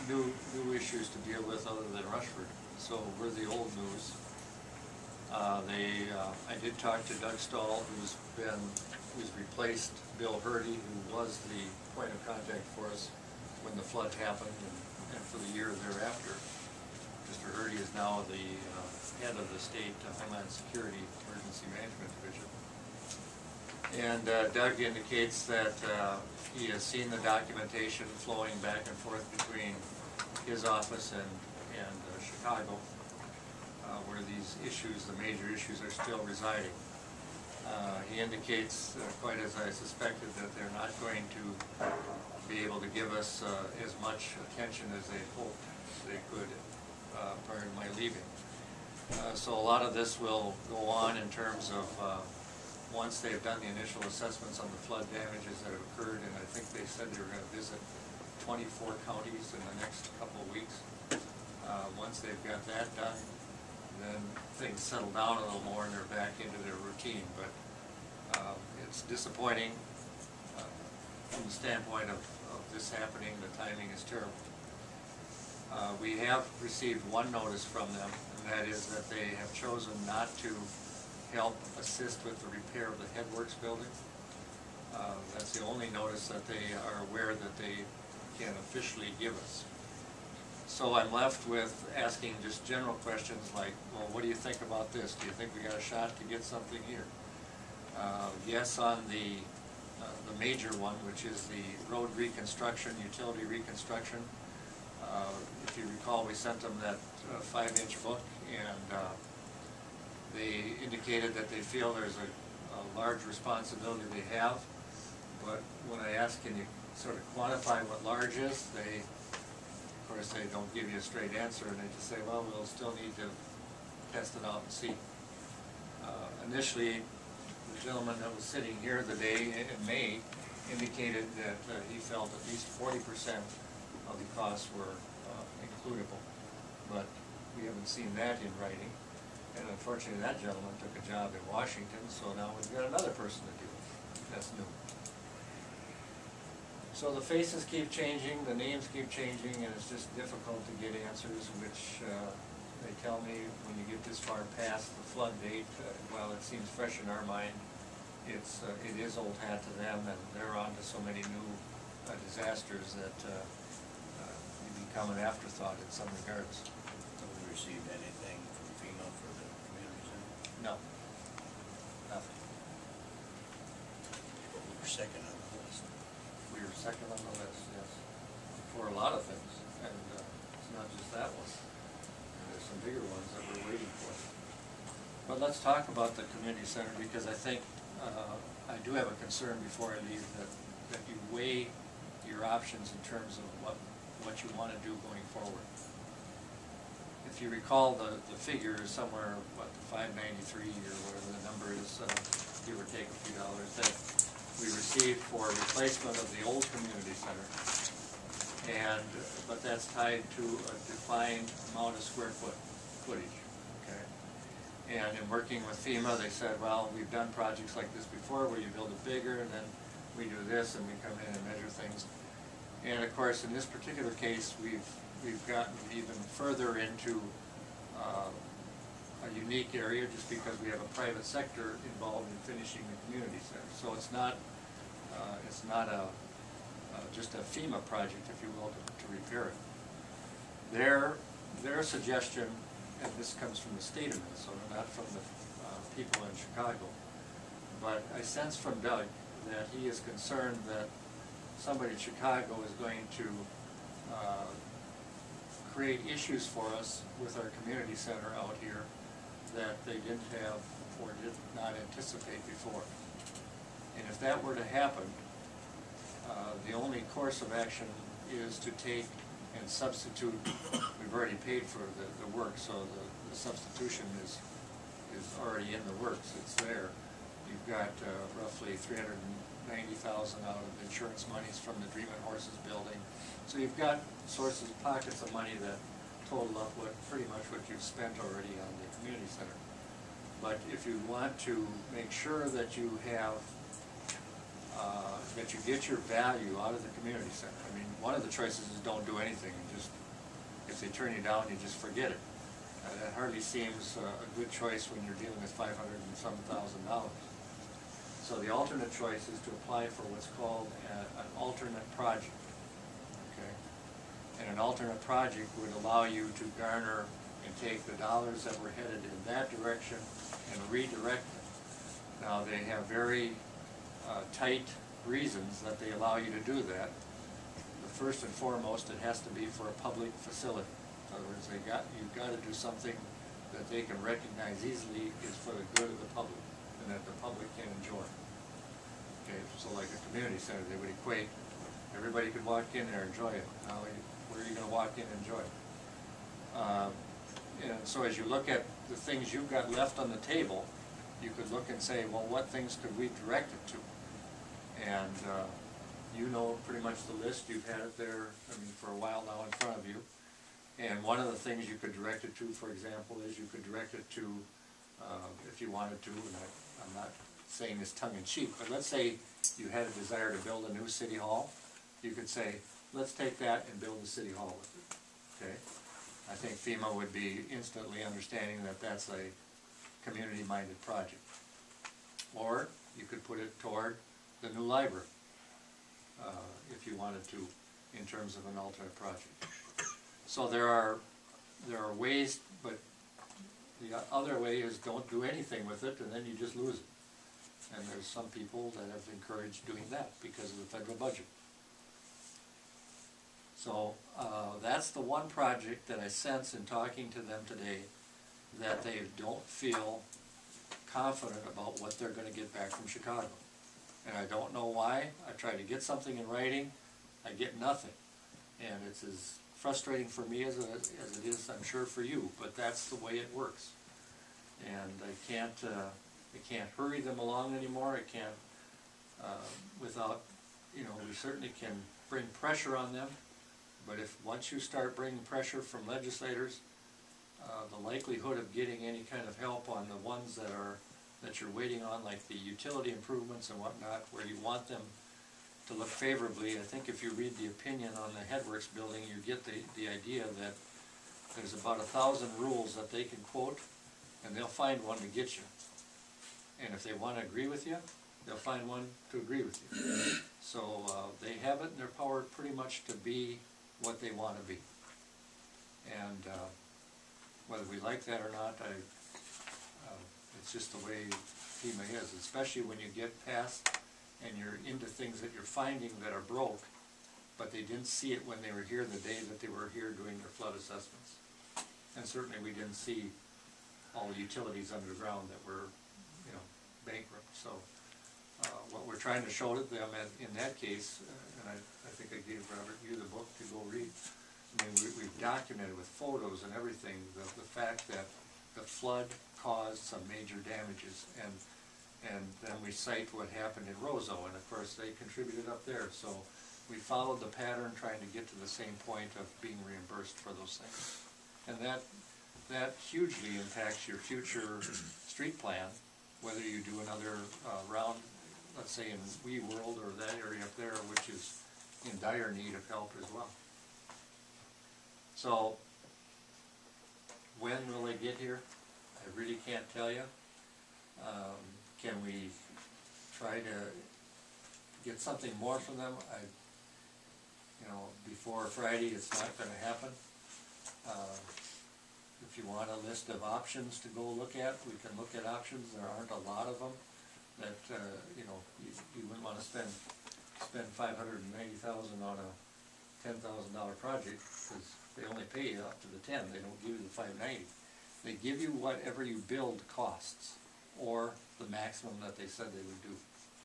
new issues to deal with other than Rushford. So we're the old news. I did talk to Doug Stahl, who's replaced Bill Hurdy, who was the point of contact for us when the flood happened and for the year thereafter. Mr. Hurdy is now the head of the State Homeland Security Emergency Management Division. And Doug indicates that he has seen the documentation flowing back and forth between his office and Chicago, where these issues, the major issues, are still residing. He indicates, quite as I suspected, that they're not going to be able to give us as much attention as they hoped they could prior to my leaving. So a lot of this will go on in terms of once they've done the initial assessments on the flood damages that have occurred, and I think they said they were going to visit 24 counties in the next couple of weeks. Once they've got that done, then things settle down a little more and they're back into their routine. But it's disappointing from the standpoint of this happening. The timing is terrible. We have received one notice from them, and that is that they have chosen not to help assist with the repair of the Headworks building. That's the only notice that they are aware that they can officially give us. So I'm left with asking just general questions like, well, what do you think about this? Do you think we got a shot to get something here? Yes, on the major one, which is the road reconstruction, utility reconstruction. If you recall, we sent them that 5-inch book, and they indicated that they feel there's a large responsibility they have. But when I ask, can you sort of quantify what large is, of course, they don't give you a straight answer, and they just say, well, we'll still need to test it out and see. Initially, the gentleman that was sitting here the day in May indicated that he felt at least 40% of the costs were includable, but we haven't seen that in writing. And unfortunately, that gentleman took a job in Washington, so now we've got another person to do it. That's new. So the faces keep changing, the names keep changing, and it's just difficult to get answers, which they tell me when you get this far past the flood date, while it seems fresh in our mind, it is old hat to them, and they're on to so many new disasters that you become an afterthought in some regards. Have we received anything from FEMA for the community center? No, nothing. We were second on the list. We were second on the list, yes, for a lot of things, and it's not just that one. There's some bigger ones that we're waiting for. But let's talk about the community center, because I think I do have a concern before I leave that you weigh your options in terms of what you want to do going forward. If you recall, the figure is somewhere, what, the 593 or whatever the number is, give or take a few dollars, that we received for replacement of the old community center. But that's tied to a defined amount of square footage. Okay. And in working with FEMA, they said, well, we've done projects like this before where you build it bigger and then we do this and we come in and measure things. And of course, in this particular case, we've gotten even further into a unique area just because we have a private sector involved in finishing the community center. So it's not just a FEMA project, if you will, to repair it. Their suggestion, and this comes from the state of Minnesota, not from the people in Chicago, but I sense from Doug that he is concerned that somebody in Chicago is going to create issues for us with our community center out here that they didn't have or did not anticipate before. And if that were to happen, the only course of action is to take and substitute. We've already paid for the work, so the substitution is already in the works. It's there. You've got roughly $390,000 out of insurance monies from the Dreamin' Horses building. So you've got sources, pockets of money that total up pretty much what you've spent already on the community center. But if you want to make sure that you have that you get your value out of the community center. I mean, one of the choices is don't do anything, and just, if they turn you down, you just forget it. That hardly seems a good choice when you're dealing with $500,000 and some thousand. So the alternate choice is to apply for what's called an alternate project. Okay? And an alternate project would allow you to garner and take the dollars that were headed in that direction and redirect them. Now, they have very tight reasons that they allow you to do that. The first and foremost, it has to be for a public facility. In other words, you've got to do something that they can recognize easily is for the good of the public and that the public can enjoy. Okay, so like a community center, they would equate, everybody could walk in there and enjoy it. Now, where are you going to walk in and enjoy it? And so as you look at the things you've got left on the table, you could look and say, well, what things could we direct it to? And you know pretty much the list. You've had it there, I mean, for a while now in front of you. And one of the things you could direct it to, for example, is you could direct it to, if you wanted to, and I'm not saying this tongue-in-cheek, but let's say you had a desire to build a new city hall, you could say, let's take that and build a city hall with it, okay? I think FEMA would be instantly understanding that that's a community-minded project. Or you could put it toward the new library, if you wanted to, in terms of an alternate project. So there are ways, but the other way is don't do anything with it, and then you just lose it. And there's some people that have encouraged doing that because of the federal budget. So that's the one project that I sense in talking to them today that they don't feel confident about what they're going to get back from Chicago. And I don't know why. I try to get something in writing, I get nothing. And it's as frustrating for me as it is, I'm sure, for you, but that's the way it works. And I can't hurry them along anymore. I can't, without, you know, we certainly can bring pressure on them, but if once you start bringing pressure from legislators, the likelihood of getting any kind of help on the ones that you're waiting on, like the utility improvements and whatnot, where you want them to look favorably. I think if you read the opinion on the Headworks building, you get the idea that there's about 1,000 rules that they can quote, and they'll find one to get you. And if they want to agree with you, they'll find one to agree with you. So they have it in their power pretty much to be what they want to be. And whether we like that or not, it's just the way FEMA is, especially when you get past and you're into things that you're finding that are broke, but they didn't see it when they were here the day that they were here doing their flood assessments. And certainly we didn't see all the utilities underground that were, you know, bankrupt. So what we're trying to show to them in that case, and I think I gave Robert you the book to go read. I mean, we've documented with photos and everything the fact that the flood caused some major damages, and then we cite what happened in Roseau, and of course they contributed up there. So we followed the pattern, trying to get to the same point of being reimbursed for those things, and that hugely impacts your future street plan, whether you do another round, let's say in Wee World or that area up there, which is in dire need of help as well. So when will they get here? I really can't tell you. Can we try to get something more from them? You know, before Friday, it's not going to happen. If you want a list of options to go look at, we can look at options. There aren't a lot of them that you know, you wouldn't want to spend $590,000 on a $10,000 project, because they only pay you up to the 10. They don't give you the 590. They give you whatever you build costs, or the maximum that they said they would do.